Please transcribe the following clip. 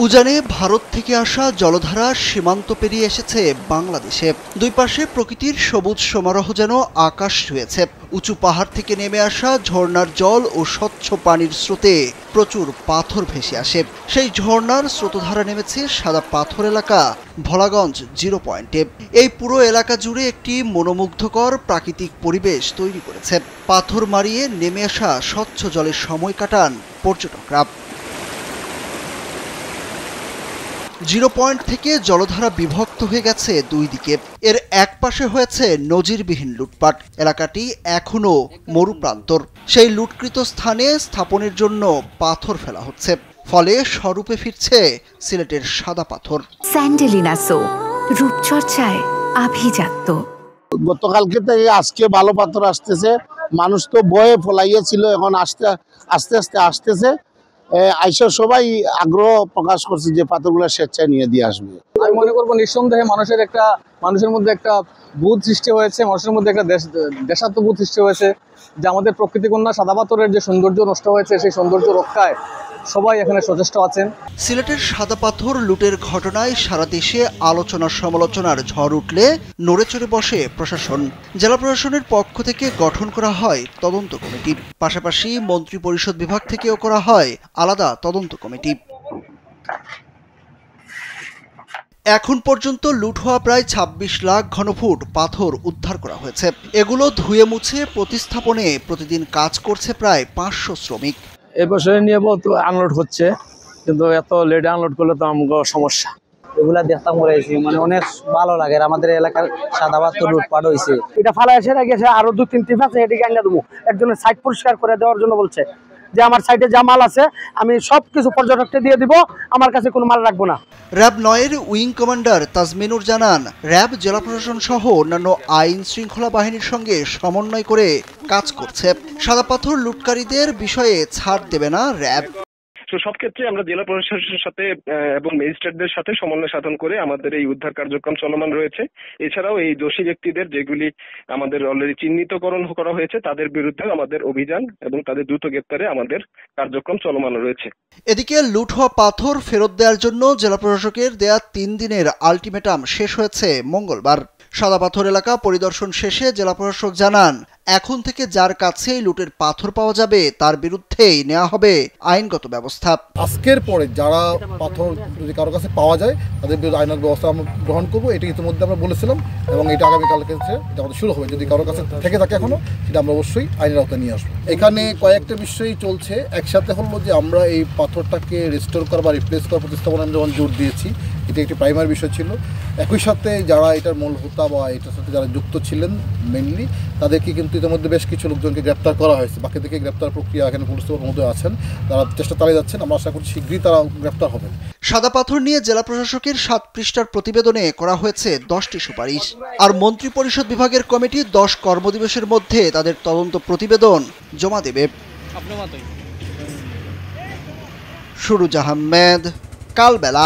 উজানে ভারত থেকে আসা জলধারা সীমান্ত পেরিয়ে এসেছে বাংলাদেশে। দুই পাশে প্রকৃতির সবুজ সমারোহ যেন আকাশ ছুঁয়েছে। উঁচু পাহাড় থেকে নেমে আসা ঝর্ণার জল ও স্বচ্ছ পানির স্রোতে প্রচুর পাথর ভেসে আসে। সেই ঝর্ণার স্রোতধারা নেমেছে সাদা পাথর এলাকা ভোলাগঞ্জ 0 পয়েন্টে। এই পুরো এলাকা জুড়ে একটি মনোমুগ্ধকর প্রাকৃতিক পরিবেশ তৈরি করেছে। পাথর মারিয়ে নেমে আসা স্বচ্ছ জলে সময় কাটান পর্যটকরা। 0 পয়েন্ট থেকে জলধারা বিভক্ত হয়ে গেছে দুই দিকে। এর এক পাশে হয়েছে নজিরবিহীন লুটপাট। এলাকাটি এখনো মরুপ্রান্তর। সেই লুটকৃত স্থানে স্থাপনের জন্য পাথর ফেলা হচ্ছে, ফলে স্বরূপে ফিরছে সিলেটের সাদা পাথর। স্যান্ডেলিনা সো, রূপচর্চায় আভিজাত্য। গতকালকে থেকে আজকে ভালো পাথর আসতেছে। মানুষ তো বয়ে ফলাইয়াছিল, এখন আস্তে আস্তে আসতেছে। আইসা সবাই আগ্রহ প্রকাশ করছে যে পাথরগুলো স্বেচ্ছায় নিয়ে দিয়ে আসবে। আমি মনে করবো নিঃসন্দেহে মানুষের মধ্যে একটা বোধ সৃষ্টি হয়েছে, মানুষের মধ্যে একটা দেশাত্মবোধ সৃষ্টি হয়েছে যে আমাদের প্রকৃতিকন্যা সাদা পাথরের যে সৌন্দর্য নষ্ট হয়েছে সেই সৌন্দর্য রক্ষায় সবাই এখানে সচেষ্ট আছেন। সিলেটের সাদা পাথর লুটের ঘটনায় সারা দেশে আলোচনা সমালোচনার ঝড় উঠলে নড়েচড়ে বসে প্রশাসন। জেলা প্রশাসনের পক্ষ থেকে গঠন করা হয় তদন্ত কমিটি। পাশাপাশি মন্ত্রিপরিষদ বিভাগ থেকেও করা হয় আলাদা তদন্ত কমিটি। এখন পর্যন্ত লুট হওয়া প্রায় ২৬ লাখ ঘনফুট পাথর উদ্ধার করা হয়েছে। এগুলো ধুয়ে মুছে প্রতিস্থাপনে প্রতিদিন কাজ করছে প্রায় ৫০০ শ্রমিক। এই বছরে নিয়ে তো আনলোড হচ্ছে, কিন্তু এত লেট আনলোড করলে তো আমাদের সমস্যা। এগুলা দেখতাম করেছি, মানে অনেক ভালো লাগে। আমাদের এলাকার সাদা পাথর লুটপাট হয়েছে। এটা ফালা এসে গেছে, আরো ২-৩ টিপ আছে, এদিকে আনিয়ে দেবো। একজনের সাইট পরিষ্কার করে দেওয়ার জন্য বলছে যে আমার সাইটে যা মাল আছে আমি সবকিছু পর্যটককে দিয়ে দিব, আমার কাছে কোনো মাল রাখবো না। র্যাব ৯-এর উইং কমান্ডার তাজমিনুর জানান, র্যাব, জেলা প্রশাসন সহ অন্যান্য আইন শৃঙ্খলা বাহিনীর সঙ্গে সমন্বয় করে কাজ করছে। সাদা পাথর লুটকারীদের বিষয়ে ছাড় দেবে না র্যাব। সব ক্ষেত্রে আমরা জেলা প্রশাসনের সাথে এবং ম্যাজিস্ট্রেটদের সাথে সমন্বয় সাধন করে আমাদের এই উদ্ধার কার্যক্রম চলমান রয়েছে। এছাড়াও এই দোষী ব্যক্তিদের যেগুলি আমাদের অলরেডি চিহ্নিতকরণ করা হয়েছে তাদের বিরুদ্ধে আমাদের অভিযান এবং তাদের দ্রুত গ্রেপ্তারে আমাদের কার্যক্রম চলমান রয়েছে। এদিকে লুট হওয়া পাথর ফেরত দেওয়ার জন্য জেলা প্রশাসকের দেয়া ৩ দিনের আলটিমেটাম শেষ হয়েছে মঙ্গলবার। সাদা পাথর এলাকা পরিদর্শন শেষে জেলা প্রশাসক জানান, এখন থেকে যার কাছেই লুটের পাথর পাওয়া যাবে তার বিরুদ্ধেই নেওয়া হবে আইনগত ব্যবস্থা। আজকের পরে যারা পাথর যদি কারো কাছে পাওয়া যায় তাদের বিরুদ্ধে আইনগত ব্যবস্থা আমরা গ্রহণ করবো। এটা ইতিমধ্যে আমরা বলেছিলাম এবং এটা আগামীকালকে এটা আমাদের শুরু হবে। যদি কারো কাছে থেকে থাকে এখনো, সেটা আমরা অবশ্যই আইনের আওতায় নিয়ে আসবো। এখানে কয়েকটা বিষয়ই চলছে একসাথে। হলো যে আমরা এই পাথরটাকে রিস্টোর করা বা রিপ্লেস করার প্রতিস্থাপনে আমরা যেমন জোর দিয়েছি, এটা একটি প্রাইমারি বিষয় ছিল। একই সাথে যারা এটার মূল হোতা বা এটার সাথে যারা যুক্ত ছিলেন মেইনলি, তাদেরকে কিন্তু ইতিমধ্যে বেশ কিছু লোকজনকে গ্রেপ্তার করা হয়েছে। বাকি থেকে গ্রেপ্তার প্রক্রিয়া এখানে পুলিশ মধ্যে আছেন, তারা চেষ্টা চালিয়ে যাচ্ছেন। আমরা আশা করছি শীঘ্রই তারা গ্রেপ্তার হবেন। সাদা পাথর নিয়ে জেলা প্রশাসকের ৭ পৃষ্ঠার প্রতিবেদনে করা হয়েছে ১০টি সুপারিশ। আর মন্ত্রিপরিষদ বিভাগের কমিটি ১০ কর্মদিবসের মধ্যে তাদের তদন্ত প্রতিবেদন জমা দেবে। সুরুজ আহমেদ, কালবেলা।